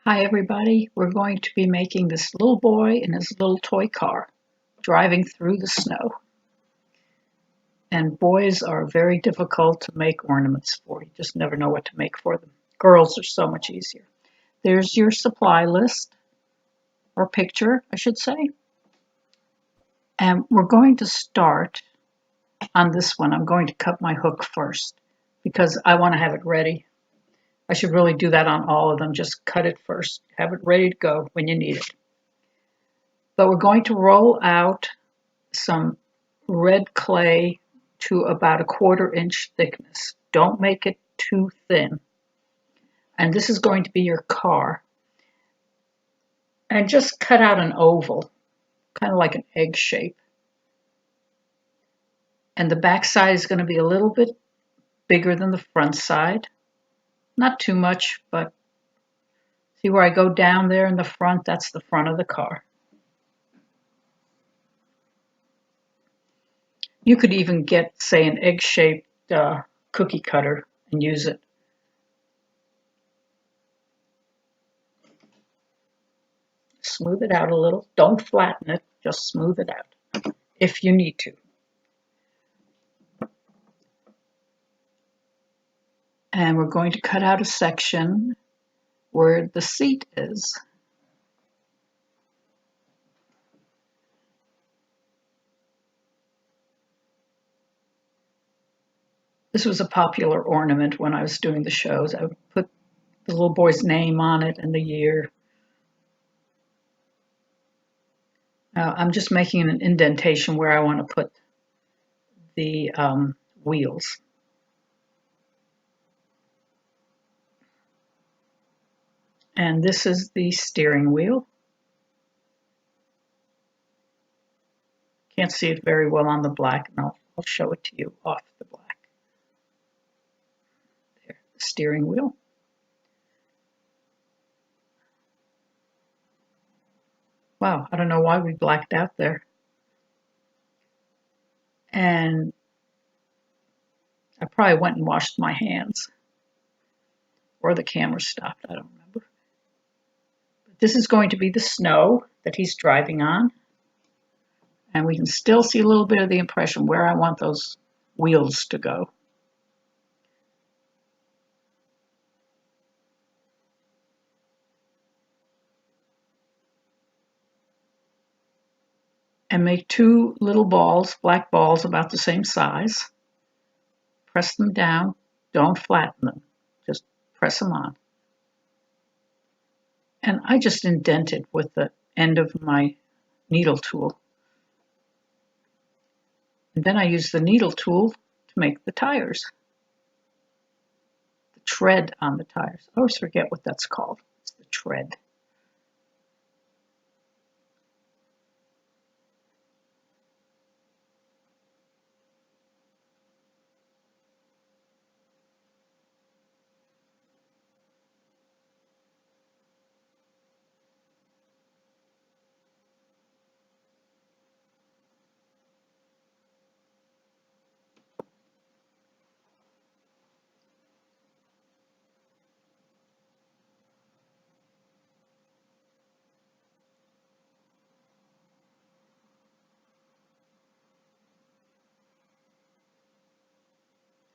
Hi everybody, we're going to be making this little boy in his little toy car driving through the snow. And boys are very difficult to make ornaments for. You just never know what to make for them. Girls are so much easier. There's your supply list, or picture, I should say. And we're going to start on this one. I'm going to cut my hook first because I want to have it ready. I should really do that on all of them. Just cut it first. Have it ready to go when you need it. But we're going to roll out some red clay to about a 1/4 inch thickness. Don't make it too thin. And this is going to be your car. And just cut out an oval, kind of like an egg shape. And the back side is going to be a little bit bigger than the front side. Not too much, but see where I go down there in the front? That's the front of the car. You could even get, say, an egg-shaped cookie cutter and use it. Smooth it out a little. Don't flatten it, just smooth it out if you need to. And we're going to cut out a section where the seat is. This was a popular ornament when I was doing the shows. I would put the little boy's name on it and the year. Now I'm just making an indentation where I want to put the wheels. And this is the steering wheel. Can't see it very well on the black, and I'll show it to you off the black. There, the steering wheel. Wow, I don't know why we blacked out there. And I probably went and washed my hands. Or the camera stopped, I don't remember. But this is going to be the snow that he's driving on. And we can still see a little bit of the impression where I want those wheels to go. And make 2 little balls, black balls about the same size. Press them down, don't flatten them, just press them on. And I just indent it with the end of my needle tool. And then I use the needle tool to make the tires. The tread on the tires. I always forget what that's called. It's the tread.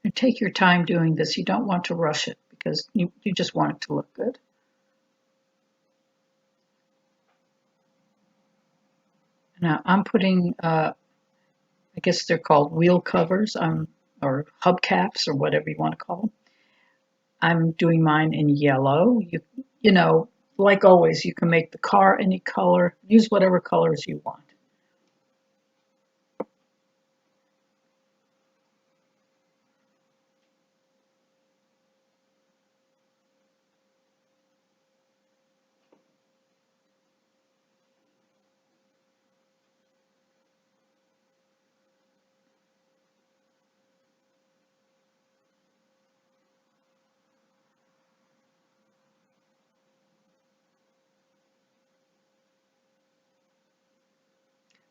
And take your time doing this. You don't want to rush it because you just want it to look good. Now I'm putting, I guess they're called wheel covers or hubcaps or whatever you want to call them. I'm doing mine in yellow. You know, like always, you can make the car any color. Use whatever colors you want.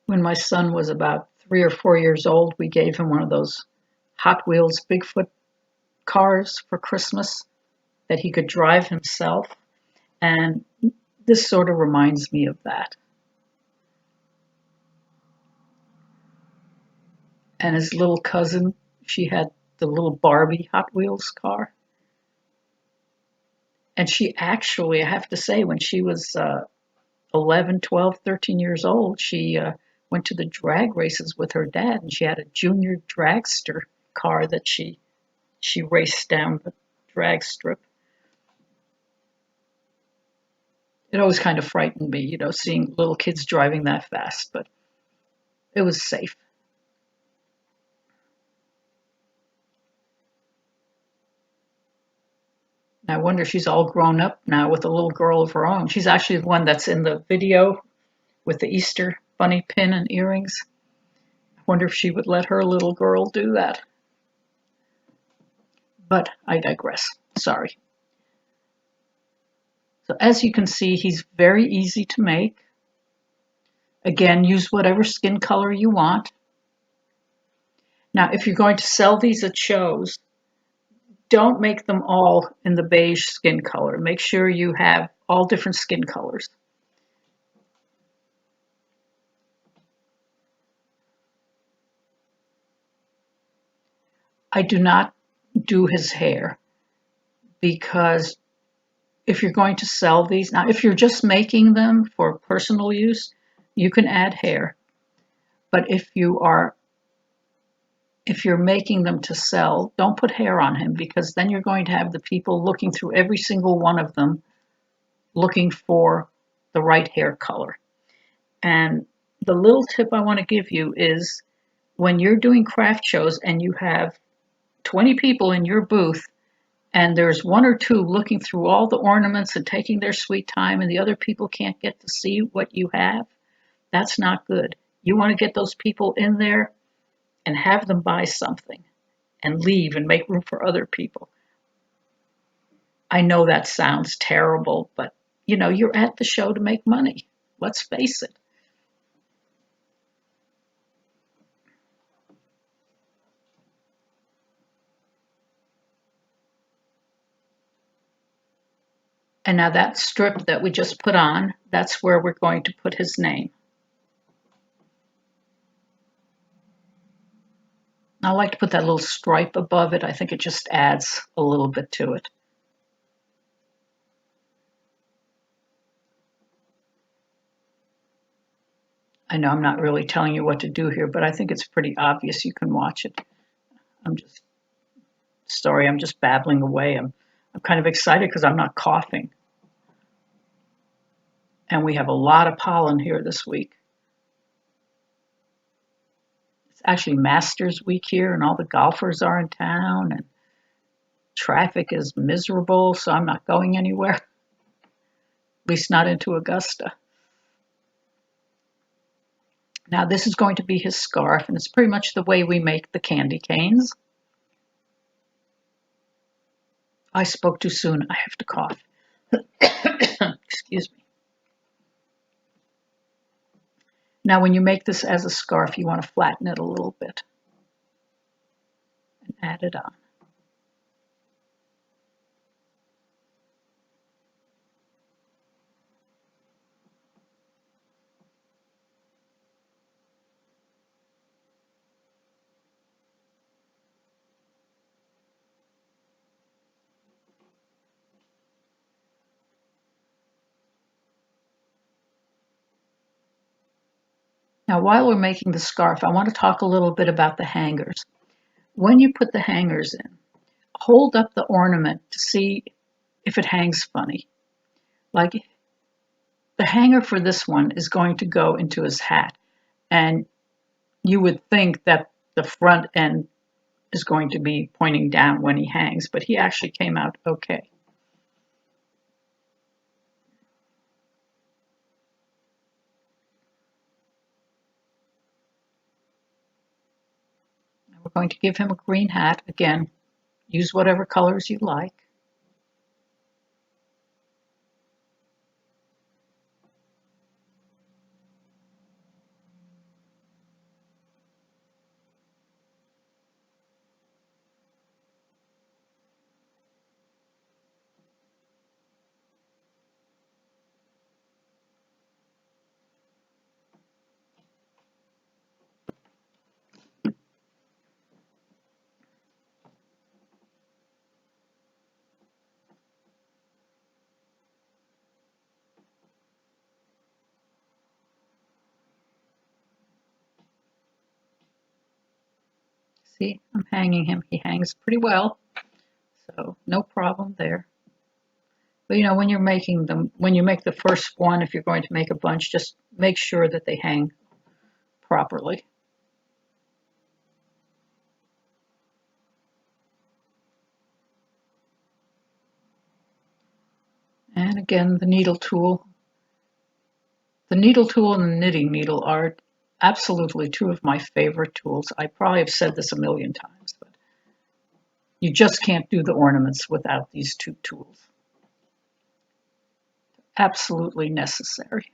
When my son was about 3 or 4 years old, we gave him one of those Hot Wheels Bigfoot cars for Christmas that he could drive himself. And this sort of reminds me of that. And his little cousin, she had the little Barbie Hot Wheels car. And she actually, I have to say, when she was 11, 12, 13 years old, she went to the drag races with her dad, and she had a junior dragster car that she raced down the drag strip. It always kind of frightened me, seeing little kids driving that fast, but it was safe. And I wonder if she's all grown up now with a little girl of her own. She's actually the one that's in the video with the Easter bunny pin and earrings. I wonder if she would let her little girl do that. But I digress. Sorry. So as you can see, he's very easy to make. Again, use whatever skin color you want. Now, if you're going to sell these at shows, don't make them all in the beige skin color. Make sure you have all different skin colors. I do not do his hair because if you're going to sell these, now if you're just making them for personal use, you can add hair. But if you're making them to sell, don't put hair on him, because then you're going to have the people looking through every single one of them looking for the right hair color. And the little tip I want to give you is when you're doing craft shows and you have 20 people in your booth and there's one or two looking through all the ornaments and taking their sweet time and the other people can't get to see what you have, that's not good. You want to get those people in there and have them buy something and leave and make room for other people. I know that sounds terrible, but you're at the show to make money. Let's face it. And now that strip that we just put on, that's where we're going to put his name. I like to put that little stripe above it. I think it just adds a little bit to it. I know I'm not really telling you what to do here, but I think it's pretty obvious. You can watch it. I'm just babbling away. I'm kind of excited because I'm not coughing. And we have a lot of pollen here this week. It's actually Masters Week here, and all the golfers are in town, and traffic is miserable, so I'm not going anywhere, at least not into Augusta. Now this is going to be his scarf, and it's pretty much the way we make the candy canes. I spoke too soon. I have to cough. Excuse me. Now when you make this as a scarf, you want to flatten it a little bit and add it on. Now while we're making the scarf, I want to talk a little bit about the hangers. When you put the hangers in, hold up the ornament to see if it hangs funny. Like the hanger for this one is going to go into his hat, and you would think that the front end is going to be pointing down when he hangs, but he actually came out okay. We're going to give him a green hat. Again, use whatever colors you like. See, I'm hanging him. He hangs pretty well, so no problem there. But when you're making them, when you make the first one, if you're going to make a bunch, just make sure that they hang properly. And again, the needle tool. The needle tool and the knitting needle are absolutely two of my favorite tools. I probably have said this a million times, but you just can't do the ornaments without these two tools. Absolutely necessary.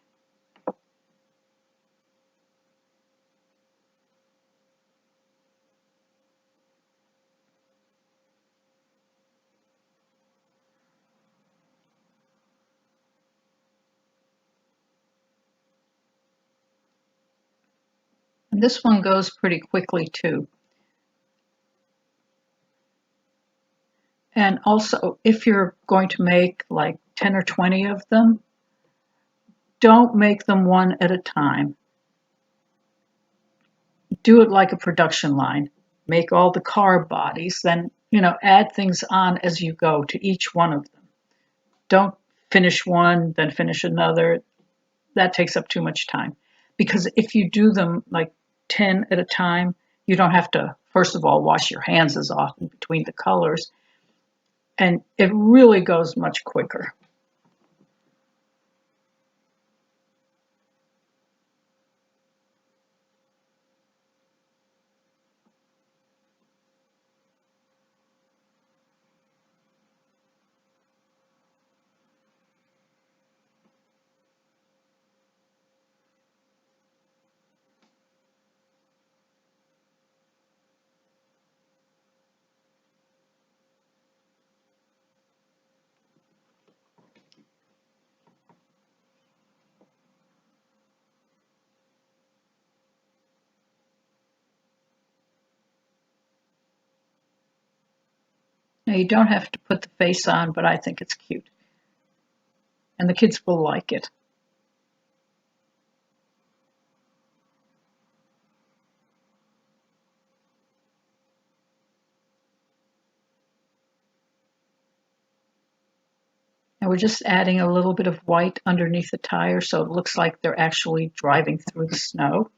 And this one goes pretty quickly too. And also, if you're going to make like 10 or 20 of them, don't make them one at a time. Do it like a production line. Make all the car bodies, then, add things on as you go to each one of them. Don't finish one, then finish another. That takes up too much time. Because if you do them like 10 at a time, you don't have to, first of all, wash your hands as often between the colors. And it really goes much quicker. Now, you don't have to put the face on, but I think it's cute. And the kids will like it. And we're just adding a little bit of white underneath the tire so it looks like they're actually driving through the snow.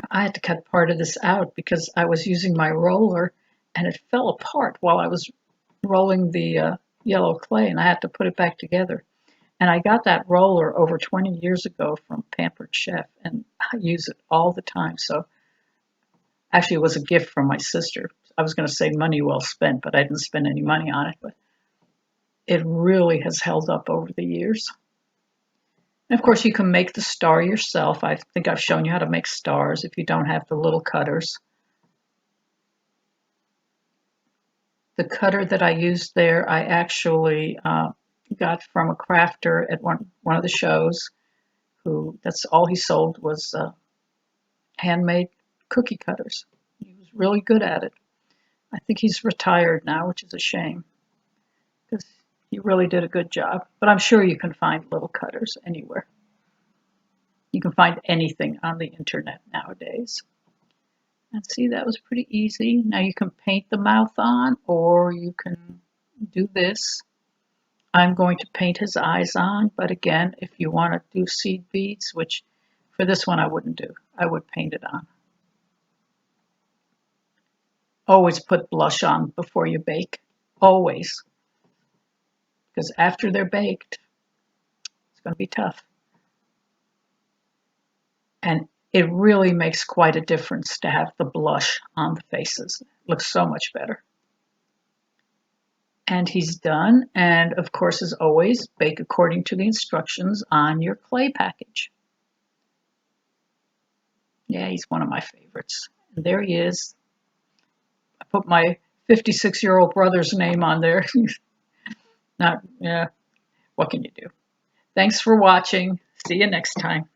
I had to cut part of this out because I was using my roller and it fell apart while I was rolling the yellow clay, and I had to put it back together. And I got that roller over 20 years ago from Pampered Chef, and I use it all the time. So actually, it was a gift from my sister. I was going to say money well spent, but I didn't spend any money on it. But it really has held up over the years. And of course, you can make the star yourself. I think I've shown you how to make stars if you don't have the little cutters. The cutter that I used there, I actually got from a crafter at one of the shows. Who that's all he sold was handmade cookie cutters. He was really good at it. I think he's retired now, which is a shame because he really did a good job. But I'm sure you can find little cutters anywhere. You can find anything on the internet nowadays. And see, that was pretty easy. Now you can paint the mouth on, or you can do this. I'm going to paint his eyes on, but again, if you want to do seed beads, which for this one I wouldn't do, I would paint it on. Always put blush on before you bake. Always. Because after they're baked, it's going to be tough. And it really makes quite a difference to have the blush on the faces. It looks so much better. And he's done. And of course, as always, bake according to the instructions on your clay package. Yeah, he's one of my favorites. And there he is. I put my 56-year-old brother's name on there. Not, yeah, what can you do? Thanks for watching. See you next time.